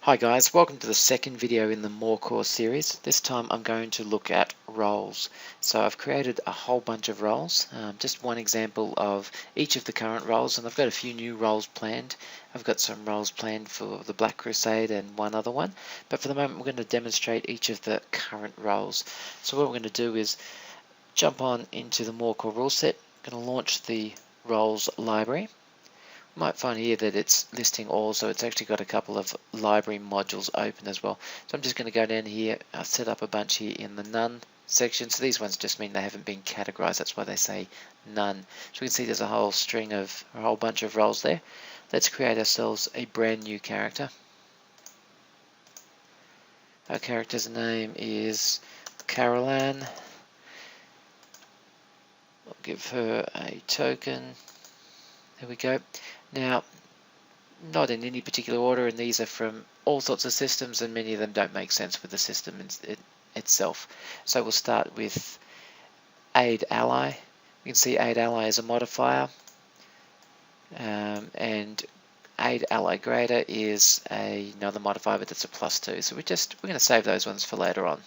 Hi guys, welcome to the second video in the MoreCore series. This time I'm going to look at roles. So I've created a whole bunch of roles, just one example of each of the current roles, and I've got a few new roles planned. I've got some roles planned for the Black Crusade and one other one, but for the moment we're going to demonstrate each of the current roles. So what we're going to do is jump on into the MoreCore Ruleset. I'm going to launch the roles library. Might find here that it's listing all, so it's actually got a couple of library modules open as well. So I'm just going to go down here. I've set up a bunch here in the none section. So these ones just mean they haven't been categorized. That's why they say none. So we can see there's a whole bunch of roles there. Let's create ourselves a brand new character. Our character's name is Carol Ann. I'll give her a token. There we go. Now, not in any particular order, and these are from all sorts of systems, and many of them don't make sense with the system itself. So we'll start with Aid Ally. You can see Aid Ally is a modifier, and Aid Ally Greater is another modifier, but it's a +2. So we're going to save those ones for later on.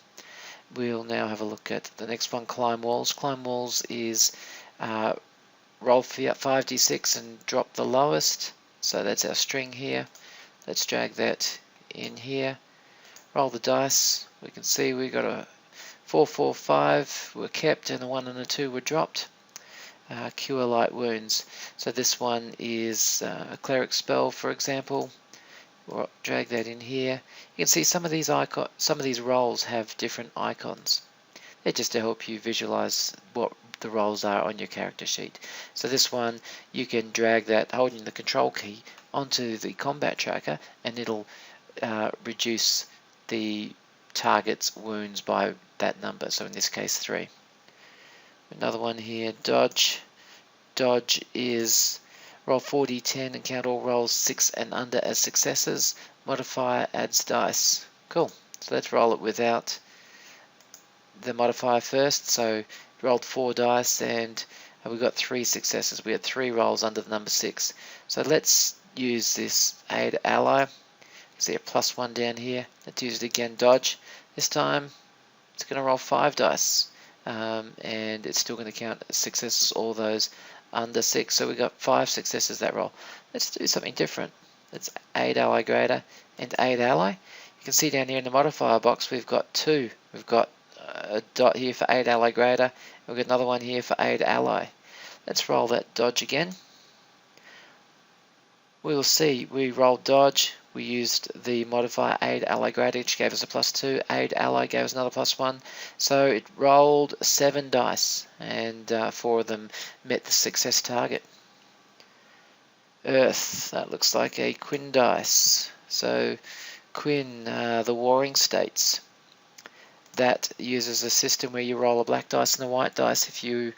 We'll now have a look at the next one, Climb Walls. Climb Walls is roll 5d6 and drop the lowest. So that's our string here. Let's drag that in here. Roll the dice. We can see we got a 4, 4, 5 were kept and a 1 and a 2 were dropped. Cure light wounds. So this one is a cleric spell, for example. We'll drag that in here. You can see some of these roles have different icons. They're just to help you visualize what the roles are on your character sheet. So this one, you can drag that holding the control key onto the combat tracker, and it'll reduce the target's wounds by that number. So in this case 3. Another one here, Dodge. Dodge is roll 4d10 and count all rolls 6 and under as successes. Modifier adds dice. Cool. So let's roll it without the modifier first. So rolled 4 dice and we got 3 successes. We had 3 rolls under the number 6. So let's use this Aid Ally. See a +1 down here. Let's use it again, Dodge. This time it's going to roll 5 dice, and it's still going to count as successes, all those under 6. So we got 5 successes that roll. Let's do something different. Let's Aid Ally Greater and Aid Ally. You can see down here in the modifier box we've got 2. We've got a dot here for Aid Ally Greater. We've got another one here for Aid Ally. Let's roll that Dodge again. We'll see we rolled Dodge. We used the modifier Aid Ally Greater, which gave us a +2. Aid Ally gave us another +1. So it rolled 7 dice, and 4 of them met the success target. Earth, that looks like a Quinn dice. So Quinn, the Warring States. That uses a system where you roll a black dice and a white dice. If you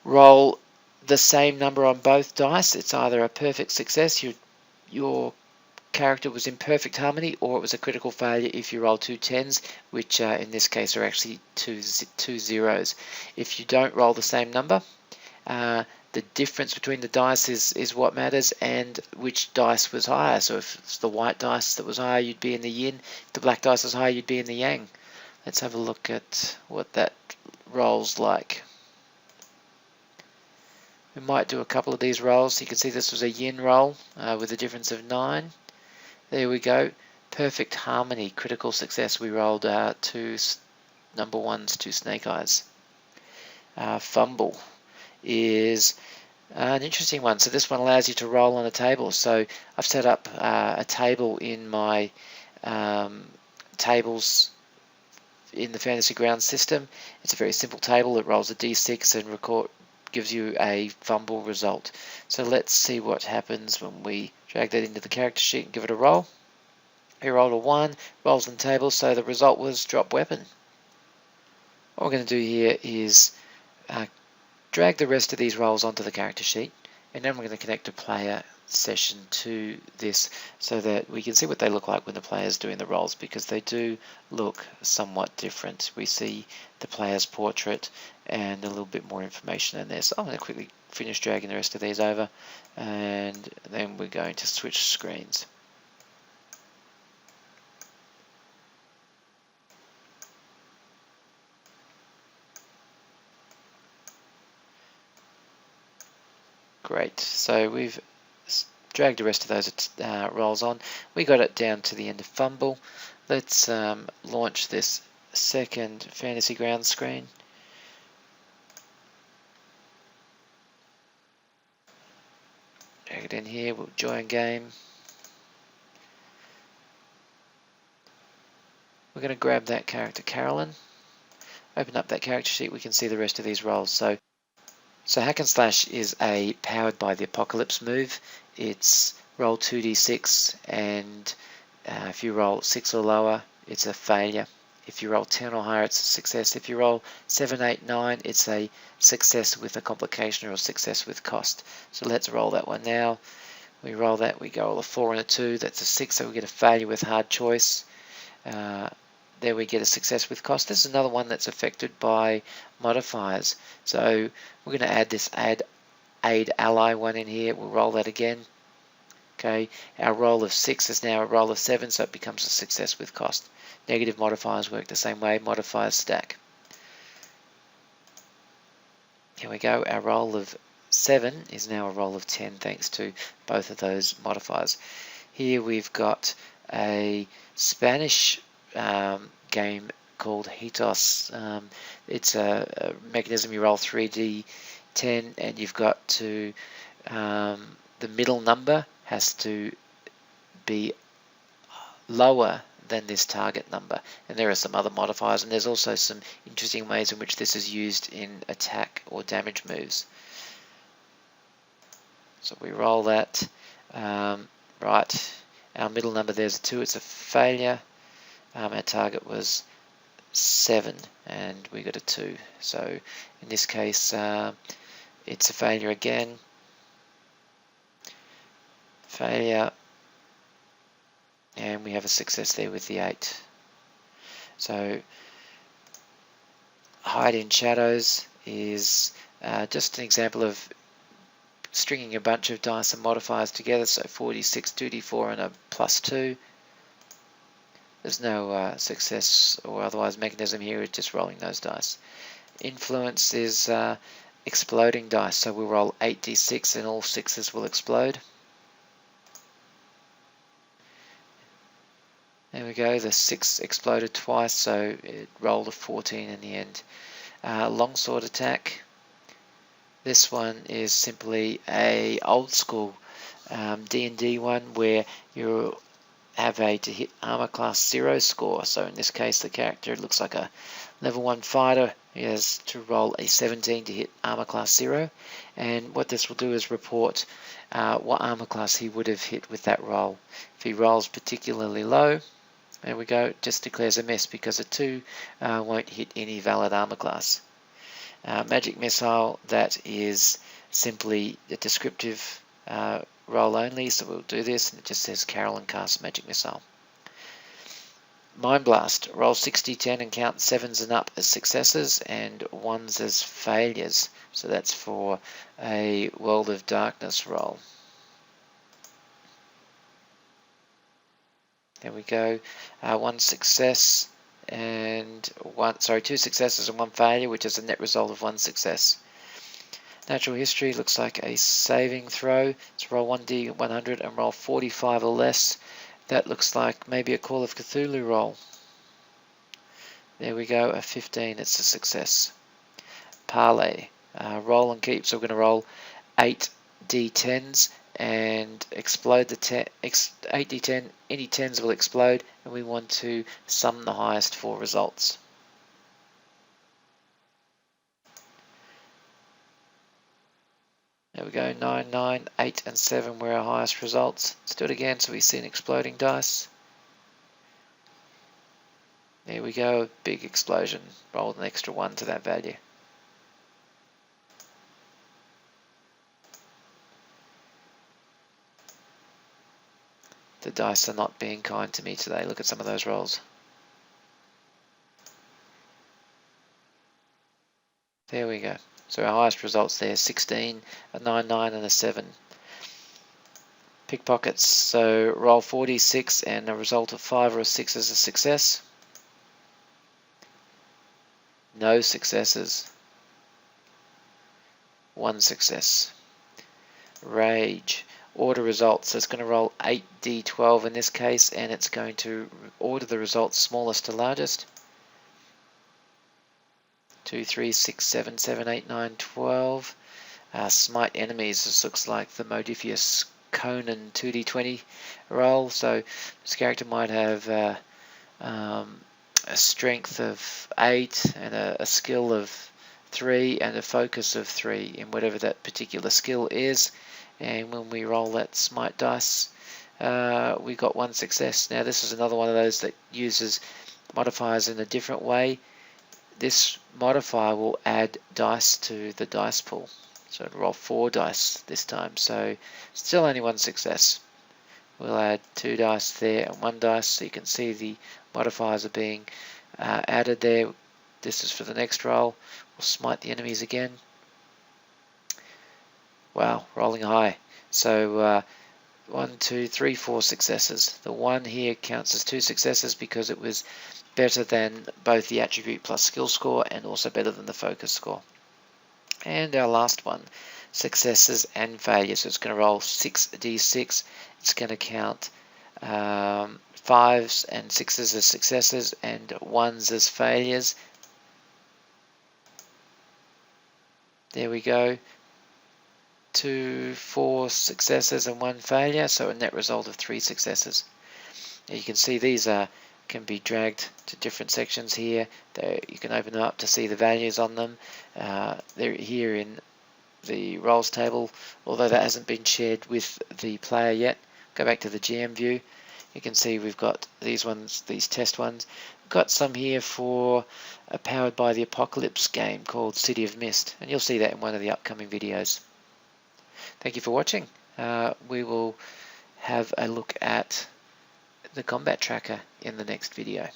roll the same number on both dice, it's either a perfect success, your character was in perfect harmony, or it was a critical failure if you roll 2 10s, which in this case are actually two zeros. If you don't roll the same number, the difference between the dice is what matters, and which dice was higher. So if it's the white dice that was higher, you'd be in the yin. If the black dice was higher, you'd be in the yang. Let's have a look at what that rolls like. We might do a couple of these rolls. You can see this was a yin roll with a difference of 9. There we go. Perfect harmony, critical success. We rolled 2 number 1s, 2 snake eyes. Fumble is an interesting one. So this one allows you to roll on a table. So I've set up a table in my tables in the Fantasy Grounds system. It's a very simple table. It rolls a d6 and gives you a fumble result. So let's see what happens when we drag that into the character sheet and give it a roll. We rolled a 1, rolls on the table, so the result was drop weapon. What we're going to do here is drag the rest of these rolls onto the character sheet, and then we're going to connect a player session to this so that we can see what they look like when the player's doing the rolls, because they do look somewhat different. We see the player's portrait and a little bit more information in there. So I'm going to quickly finish dragging the rest of these over, and then we're going to switch screens. Great. So we've dragged the rest of those rolls on. We got it down to the end of fumble. Let's launch this second Fantasy Ground screen. Drag it in here. We'll join game. We're going to grab that character Carolyn. Open up that character sheet. We can see the rest of these rolls. So Hack and Slash is a powered by the Apocalypse move. It's roll 2d6, and if you roll 6 or lower, it's a failure. If you roll 10 or higher, it's a success. If you roll 7, 8, 9, it's a success with a complication or a success with cost. So let's roll that one now. We roll that, we go a 4 and a 2, that's a 6, so we get a failure with hard choice. There we get a success with cost. This is another one that's affected by modifiers. So we're going to add this aid ally one in here. We'll roll that again. Okay, our roll of 6 is now a roll of 7, so it becomes a success with cost. Negative modifiers work the same way. Modifiers stack. Here we go. Our roll of 7 is now a roll of 10 thanks to both of those modifiers. Here we've got a Spanish game called Hitos. It's a mechanism. You roll 3d10 and you've got to the middle number has to be lower than this target number, and there are some other modifiers, and there's also some interesting ways in which this is used in attack or damage moves. So we roll that. Right, our middle number there's a 2, it's a failure. Our target was 7 and we got a 2, so in this case it's a failure again. Failure, and we have a success there with the 8. So hide in shadows is just an example of stringing a bunch of dice and modifiers together. So 4d6, 2d4 and a +2. There's no success or otherwise mechanism here, it's just rolling those dice. Influence is exploding dice, so we'll roll 8d6 and all 6s will explode. There we go, the 6 exploded twice, so it rolled a 14 in the end. Longsword attack. This one is simply a old school D&D one where you have a to hit armor class 0 score. So in this case the character looks like a level 1 fighter. He has to roll a 17 to hit armor class 0, and what this will do is report what armor class he would have hit with that roll. If he rolls particularly low, there we go, it just declares a miss because a 2 won't hit any valid armor class. Magic missile, that is simply a descriptive roll only, so we'll do this and it just says Carolyn casts magic missile. Mind Blast, roll 60-10 and count 7s and up as successes and 1s as failures, so that's for a World of Darkness roll. There we go, 1 success and 2 successes and 1 failure, which is a net result of 1 success. Natural history looks like a saving throw. It's roll 1d100 and roll 45 or less. That looks like maybe a Call of Cthulhu roll. There we go, a 15, it's a success. Parlay, roll and keep, so we're going to roll 8 d10s and explode the 8d10, any 10s will explode, and we want to sum the highest 4 results. There we go, 9, 9, 8 and 7 were our highest results. Let's do it again so we see an exploding dice. There we go, a big explosion. Roll an extra 1 to that value. The dice are not being kind to me today. Look at some of those rolls. There we go. So our highest results there, 16, a 9, 9 and a 7. Pickpockets, so roll 46 and a result of 5 or a 6 is a success. No successes. 1 success. Rage. Order results. So it's going to roll 8d12 in this case, and it's going to order the results smallest to largest. 2, 3, 6, 7, 7, 8, 9, 12. Smite enemies. This looks like the Modifius Conan 2d20 roll. So this character might have a strength of 8 and a skill of 3 and a focus of 3 in whatever that particular skill is. And when we roll that smite dice, we got 1 success. Now this is another one of those that uses modifiers in a different way. This modifier will add dice to the dice pool. So it'll roll 4 dice this time. So still only 1 success. We'll add 2 dice there and 1 dice, so you can see the modifiers are being added there. This is for the next roll. We'll smite the enemies again. Wow, rolling high. So 1, 2, 3, 4 successes. The 1 here counts as 2 successes because it was better than both the attribute plus skill score and also better than the focus score. And our last one, successes and failures. So it's going to roll 6d6. It's going to count 5s and 6s as successes and 1s as failures. There we go. 2, 4 successes and 1 failure, so a net result of 3 successes. Now you can see these can be dragged to different sections here. You can open them up to see the values on them. They're here in the roles table, although that hasn't been shared with the player yet. Go back to the GM view. You can see we've got these ones, these test ones. We've got some here for a Powered by the Apocalypse game called City of Mist, and you'll see that in one of the upcoming videos. Thank you for watching. We will have a look at the combat tracker in the next video.